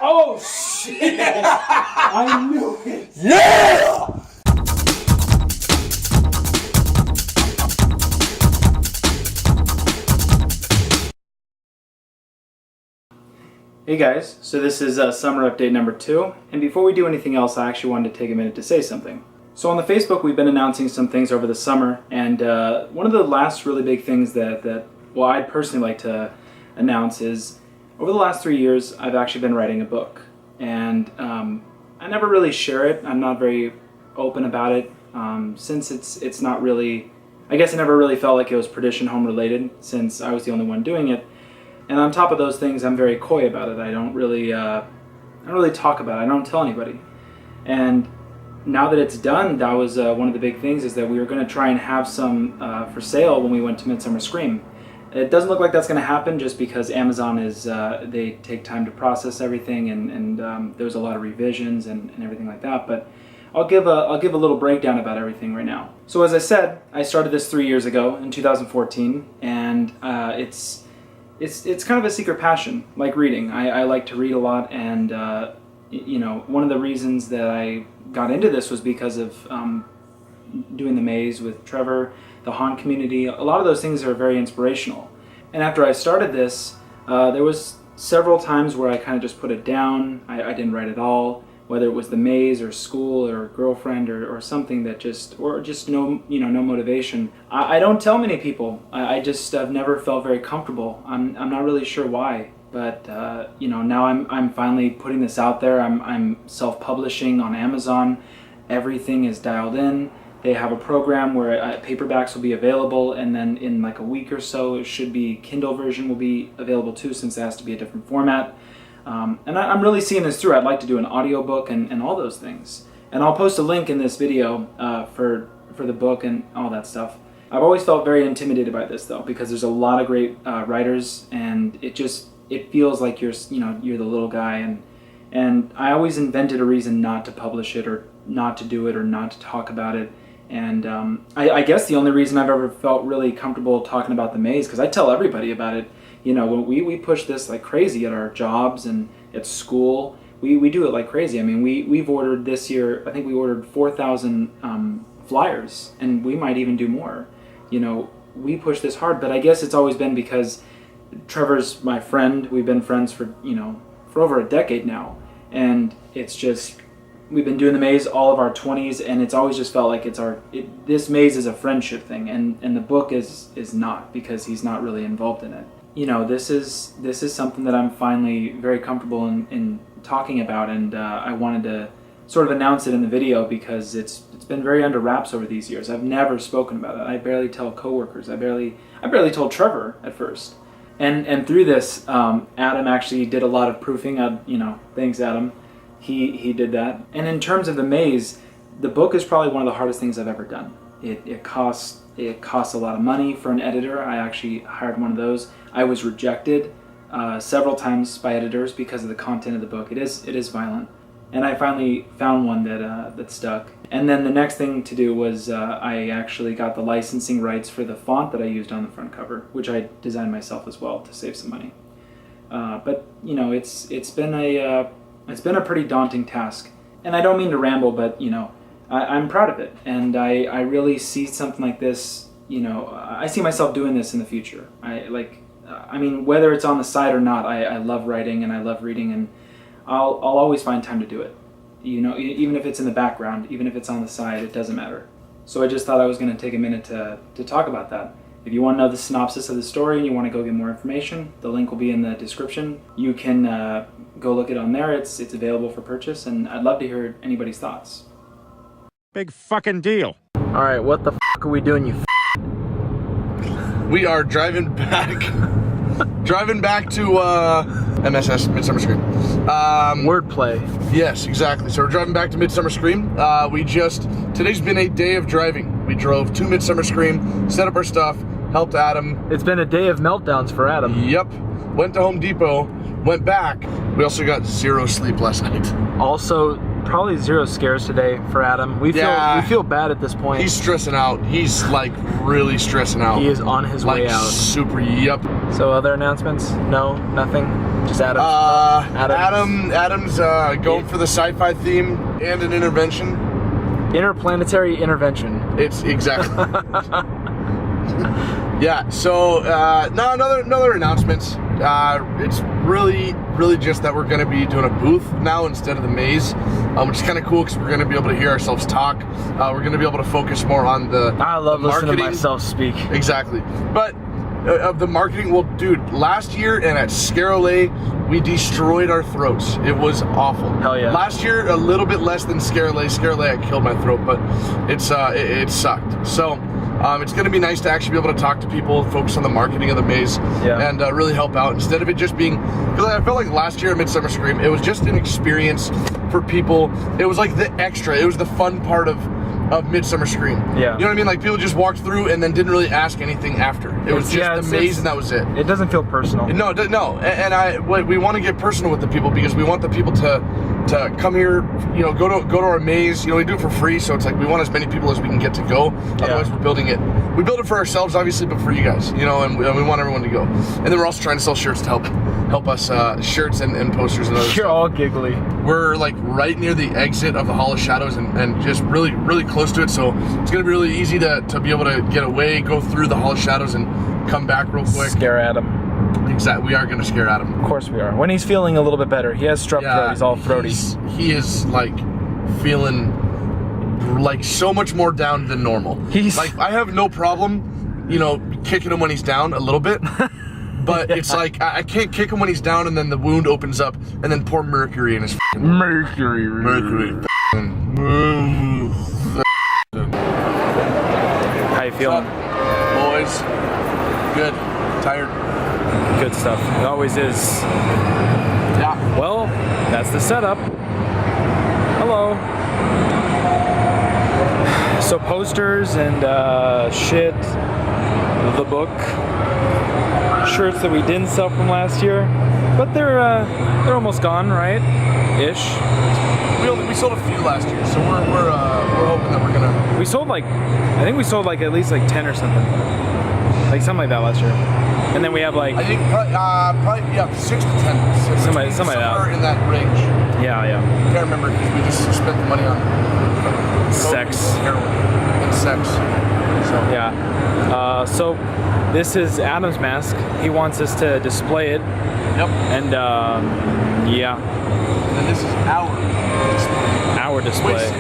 Oh shit! I knew it! Yeah! Hey guys, so this is summer update number 2, and before we do anything else, I actually wanted to take a minute to say something. So on the Facebook, we've been announcing some things over the summer, and one of the last really big things that I'd personally like to announce is, over the last 3 years, I've actually been writing a book, and I never really share it. I'm not very open about it, since it's not really, I guess I never really felt like it was Perdition home related, since I was the only one doing it. And on top of those things, I'm very coy about it. I don't really talk about it. I don't tell anybody. And now that it's done, that was one of the big things, is that we were going to try and have some for sale when we went to Midsummer Scream. It doesn't look like that's going to happen, just because Amazon is they take time to process everything, and there was a lot of revisions and everything like that. But I'll give a little breakdown about everything right now. So as I said, I started this 3 years ago in 2014, and it's kind of a secret passion, like reading. I like to read a lot, and you know, one of the reasons that I got into this was because of doing the maze with Trevor, the haunt community. A lot of those things are very inspirational. And after I started this, there was several times where I kind of just put it down. I didn't write at all, whether it was the maze or school or girlfriend or something that just no motivation. I don't tell many people. I just have never felt very comfortable. I'm not really sure why, but you know, now I'm finally putting this out there. I'm self-publishing on Amazon. Everything is dialed in. They have a program where paperbacks will be available, and then in like a week or so, it should be Kindle version will be available too, since it has to be a different format. And I'm really seeing this through. I'd like to do an audiobook and all those things. And I'll post a link in this video for the book and all that stuff. I've always felt very intimidated by this though, because there's a lot of great writers, and it feels like you're the little guy, and I always invented a reason not to publish it, or not to do it, or not to talk about it. And I guess the only reason I've ever felt really comfortable talking about the maze, because I tell everybody about it. You know, when we push this like crazy at our jobs and at school, we do it like crazy. I mean, we've ordered this year, I think we ordered 4,000 flyers, and we might even do more. You know, we push this hard, but I guess it's always been because Trevor's my friend. We've been friends for over a decade now, and it's just, we've been doing the maze all of our 20s, and it's always just felt like this maze is a friendship thing, and the book is not, because he's not really involved in it. You know, this is something that I'm finally very comfortable in talking about, and I wanted to sort of announce it in the video, because it's been very under wraps over these years. I've never spoken about it. I barely tell coworkers. I barely told Trevor at first. And through this, Adam actually did a lot of proofing. Thanks Adam. He did that. And in terms of the maze, the book is probably one of the hardest things I've ever done. It costs a lot of money for an editor. I actually hired one of those. I was rejected several times by editors because of the content of the book. It is violent, and I finally found one that stuck. And then the next thing to do was I actually got the licensing rights for the font that I used on the front cover, which I designed myself as well to save some money. But you know, it's been a pretty daunting task, and I don't mean to ramble, but you know, I'm proud of it, and I really see something like this. You know, I see myself doing this in the future. I mean, whether it's on the side or not, I love writing and I love reading, and I'll always find time to do it. You know, even if it's in the background, even if it's on the side, it doesn't matter. So I just thought I was going to take a minute to talk about that. If you want to know the synopsis of the story and you want to go get more information, the link will be in the description. You can go look it on there. It's available for purchase, and I'd love to hear anybody's thoughts. Big fucking deal. All right, what the f*** are we doing, you f***? We are driving back to MSS, Midsummer Scream. Wordplay. Yes, exactly. So we're driving back to Midsummer Scream. Today's been a day of driving. We drove to Midsummer Scream, set up our stuff, helped Adam. It's been a day of meltdowns for Adam. Yep. Went to Home Depot, Went back. We also got 0 sleep last night. Also, probably 0 scares today for Adam. We feel bad at this point. He's stressing out. He's like really stressing out. He is on his way out. Super. Yep. So other announcements? No, nothing. Just Adam. Adam's going for the sci-fi theme and an intervention. Interplanetary intervention. It's exactly. Yeah. So no, another announcements. It's really just that we're going to be doing a booth now instead of the maze, which is kind of cool because we're going to be able to hear ourselves talk. We're going to be able to focus more on the I love listening marketing. to myself speak. Exactly. But of the marketing, well, dude, last year and at Scarolay, we destroyed our throats. It was awful. Hell yeah. Last year, a little bit less than Scarolay. Scarolay, I killed my throat, but it sucked. So it's going to be nice to actually be able to talk to people, focus on the marketing of the maze, and really help out instead of it just being, because I felt like last year at Midsummer Scream, it was just an experience for people. It was like the extra. It was the fun part of Midsummer Scream. Yeah. You know what I mean? Like people just walked through and then didn't really ask anything after. It was just the maze and that was it. It doesn't feel personal. No. And we want to get personal with the people because we want the people to come here, you know, go to our maze. You know, we do it for free, so it's like we want as many people as we can get to go. Otherwise, we're building it. We build it for ourselves, obviously, but for you guys, you know, and we want everyone to go. And then we're also trying to sell shirts to help us, shirts and posters and other stuff. You're all giggly. We're like right near the exit of the Hall of Shadows and just really close to it, so it's gonna be really easy to be able to get away, go through the Hall of Shadows and come back real quick. Scare Adam. Exactly, we are gonna scare Adam. Of course we are. When he's feeling a little bit better, he has strep throat. He's all throaty. He is like feeling like so much more down than normal. He's like, I have no problem, you know, kicking him when he's down a little bit. But it's like, I can't kick him when he's down and then the wound opens up and then pour mercury in his Mercury. How you feeling? Boys, good, tired. Good stuff. It always is. Yeah. Well, that's the setup. Hello. So posters and shit, the book, shirts that we didn't sell from last year, but they're almost gone, right? Ish. We sold a few last year, so we're hoping that we're gonna. We sold like, I think we sold like at least like 10 or something, like something like that last year. And then we have like, I think probably 6 to 10. Something like that. Somewhere in that range. Yeah. Can't remember because we just spent the money on Sex. heroin, and sex. So Yeah. So this is Adam's mask. He wants us to display it. Yep. And yeah. And then this is our display. Our display. Which,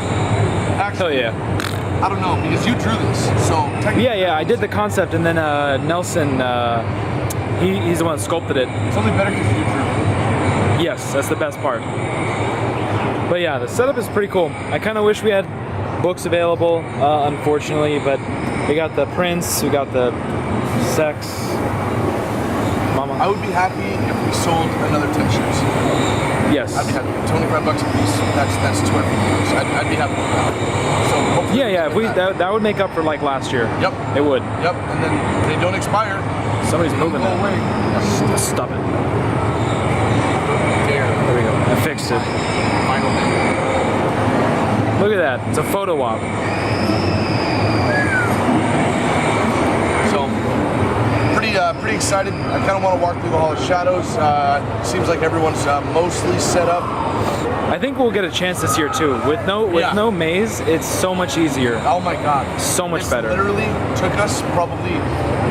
actually, Hell yeah. I don't know because you drew this, so technically. Yeah. I did the concept, and then Nelson, he's the one that sculpted it. It's only better because you drew. Yes, that's the best part. But yeah, the setup is pretty cool. I kind of wish we had books available, unfortunately, but we got the prints, we got the sex. Mama. I would be happy if we sold another 10 shirts. Yes. I'd be happy. $25 a piece. That's $250. I'd be happy with that. So hopefully Yeah. If we that. that would make up for like last year. Yep. It would. Yep. And then they don't expire. Somebody's Don't moving go that. away. Yep. Stop it. There. There we go. I fixed it. Final thing. Look at that. It's a photo op. So pretty excited. I kind of want to walk through the Hall of Shadows. Seems like everyone's mostly set up. I think we'll get a chance this year too. With no maze, it's so much easier. Oh my God. So much This better. Literally took us probably,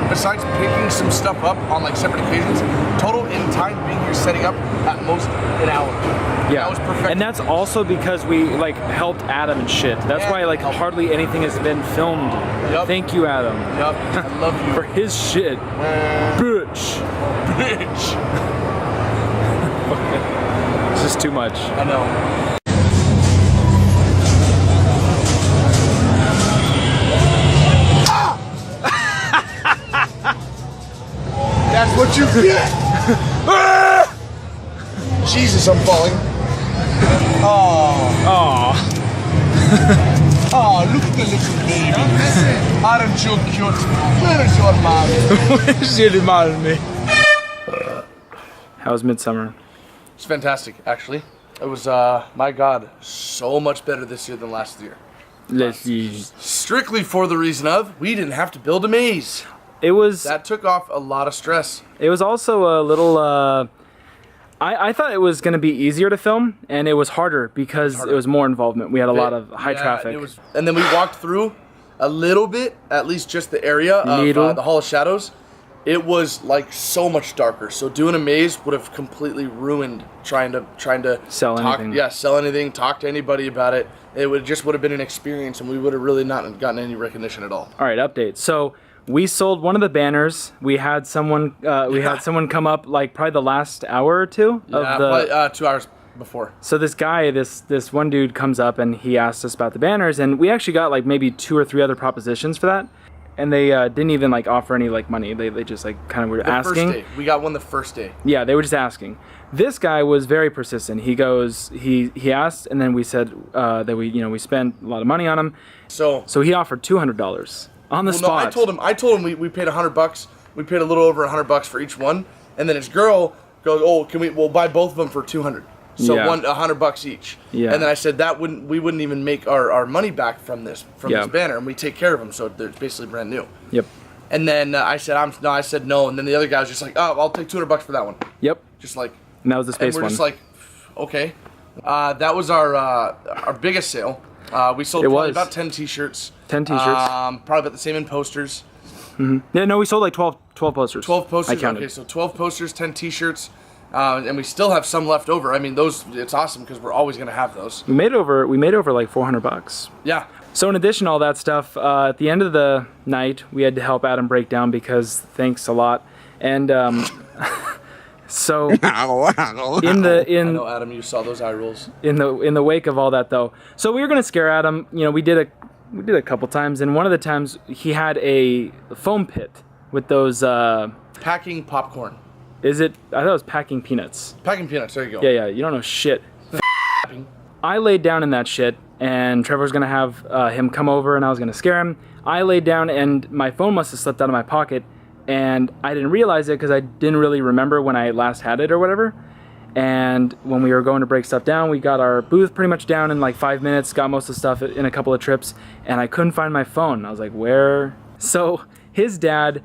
besides picking some stuff up on like separate occasions, total in time being here setting up at most an hour. Yeah, that was perfect. and that's also because we like helped Adam and shit. That's why like hardly anything has been filmed. Yep. Thank you, Adam. Yep, I love you. For his shit. Bitch. Bitch. It's just too much. I know. That's what you get. Jesus, I'm falling. Oh, look at the little baby. Aren't you cute? Where is your mommy? How's Midsummer? It's fantastic, actually. It was, my God, so much better this year than last year. Let's see. Strictly for the reason of we didn't have to build a maze. It was. That took off a lot of stress. It was also a little. I thought it was going to be easier to film, and it was harder because it was more involvement. We had a lot of high traffic. And then we walked through a little bit, at least just the area of the Hall of Shadows. It was like so much darker. So doing a maze would have completely ruined trying to sell anything. Yeah, sell anything, talk to anybody about it. It would have been an experience, and we would have really not gotten any recognition at all. All right, update. So we sold one of the banners. We had someone had someone come up like probably the last hour or two of the probably, 2 hours before. So this guy, this one dude comes up and he asked us about the banners, and we actually got like maybe 2 or 3 other propositions for that. And they didn't even like offer any like money. They just like kind of were asking. First day. We got one the first day. Yeah, they were just asking. This guy was very persistent. He goes, he asked, and then we said that we spent a lot of money on him. So he offered $200 on the spot. No, I told him we paid $100. We paid a little over $100 for each one, and then his girl goes, "Oh, we'll buy both of them for $200." So $100 each. Yeah. And then I said we wouldn't even make our money back from this banner, and we take care of them, so they're basically brand new. Yep. And then I said no, and then the other guy was just like, "Oh, I'll take $200 for that one." Yep. Just like. And that was the space one. one. Just like, okay. That was our biggest sale. We sold probably about 10 T-shirts. 10 T-shirts. Probably about the same in posters. Mm-hmm. Yeah, no, we sold like 12 posters. 12 posters. I counted. Okay, so 12 posters, 10 T-shirts. And we still have some left over. I mean, it's awesome because we're always going to have those. We made over like $400. Yeah. So in addition to all that stuff, at the end of the night, we had to help Adam break down because thanks a lot. And so I know, Adam, you saw those eye rolls. In the wake of all that though, so we were going to scare Adam. We did a couple times, and one of the times he had a foam pit with those packing popcorn. Is it? I thought it was packing peanuts. Packing peanuts, there you go. Yeah, you don't know shit. I laid down in that shit, and Trevor was going to have him come over, and I was going to scare him. I laid down, and my phone must have slipped out of my pocket, and I didn't realize it because I didn't really remember when I last had it or whatever. And when we were going to break stuff down, we got our booth pretty much down in like 5 minutes, got most of the stuff in a couple of trips, and I couldn't find my phone. I was like, where? So his dad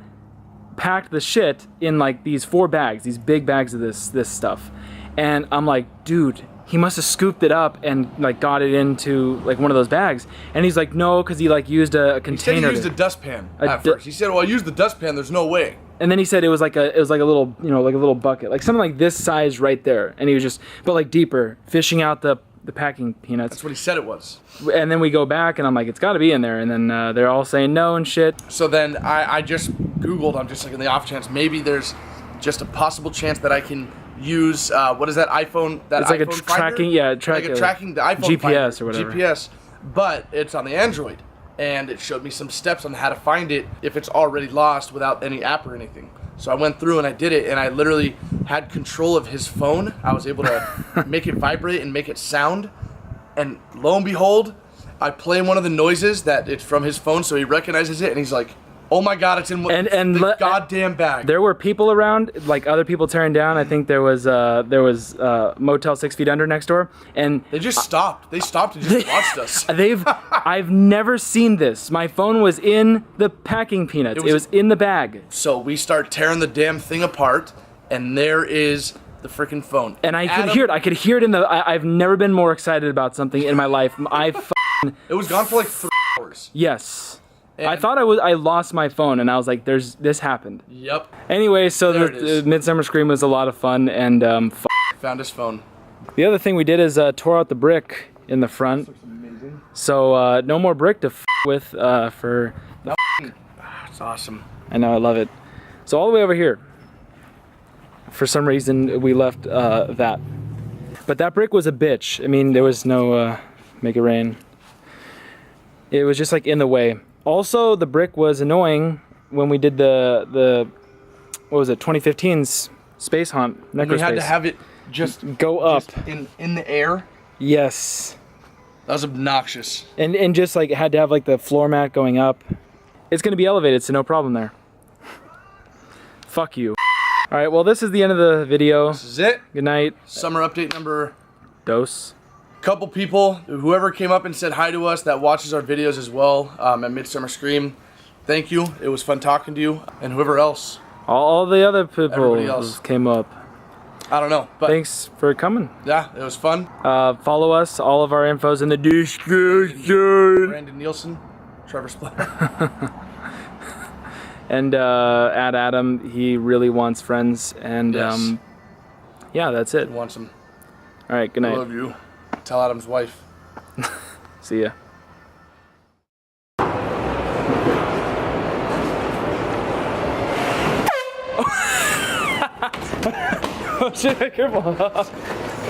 packed the shit in like these 4 bags, these big bags of this stuff. And I'm like, dude, he must have scooped it up and like got it into like one of those bags. And he's like, no, because he like used a container. He said he used a dustpan at first. He said, well, I used the dustpan, there's no way. And then he said it was like a little, like a little bucket, like something like this size right there. And he was just, but like deeper, fishing out the packing peanuts. That's what he said it was. And then we go back and I'm like, it's got to be in there. And then they're all saying no and shit. So then I just Googled, I'm just like in the off chance, maybe there's just a possible chance that I can use, what is that iPhone? It's like iPhone a tracking, yeah, like a tracking the iPhone GPS finder, or whatever. GPS, but it's on the Android. And it showed me some steps on how to find it if it's already lost without any app or anything. So I went through and I did it, and I literally had control of his phone. I was able to make it vibrate and make it sound. And lo and behold, I play one of the noises that it's from his phone, so he recognizes it, and he's like, oh my God, it's in the goddamn bag. There were people around, like other people tearing down. I think there was Motel 6 Feet Under next door, and they just stopped. They stopped and just watched us. I've never seen this. My phone was in the packing peanuts. It was in the bag. So we start tearing the damn thing apart, and there is the freaking phone. And I could hear it. I could hear it in the. I've never been more excited about something in my life. It was gone for like 3 hours. Yes. And I thought I lost my phone, and I was like, this happened. Yep. Anyway, so the Midsummer Scream was a lot of fun, and found his phone. The other thing we did is tore out the brick in the front. This looks amazing. So no more brick to with for the it's awesome. I know, I love it. So all the way over here, for some reason we left that. But that brick was a bitch. I mean, there was no make it rain. It was just like in the way. Also, the brick was annoying when we did the what was it, 2015's Space Hunt, Necrospace. We had to have it just go up in the air. Yes. That was obnoxious. And just like it had to have like the floor mat going up. It's gonna be elevated, so no problem there. Fuck you. All right, well, this is the end of the video. This is it. Good night. Summer update number. Dose. Couple people, whoever came up and said hi to us that watches our videos as well at Midsummer Scream. Thank you. It was fun talking to you. And whoever else. All the other people Everybody else came up. I don't know. But Thanks for coming. yeah, it was fun. Follow us. All of our info's in the description. Brandon Nielsen, Trevor Splatter. And at Adam, he really wants friends. And Yes. yeah, that's it. Want some? All right, good I night. love you. Tell Adam's wife. See ya. Oh shit, careful.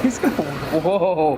He's going, whoa.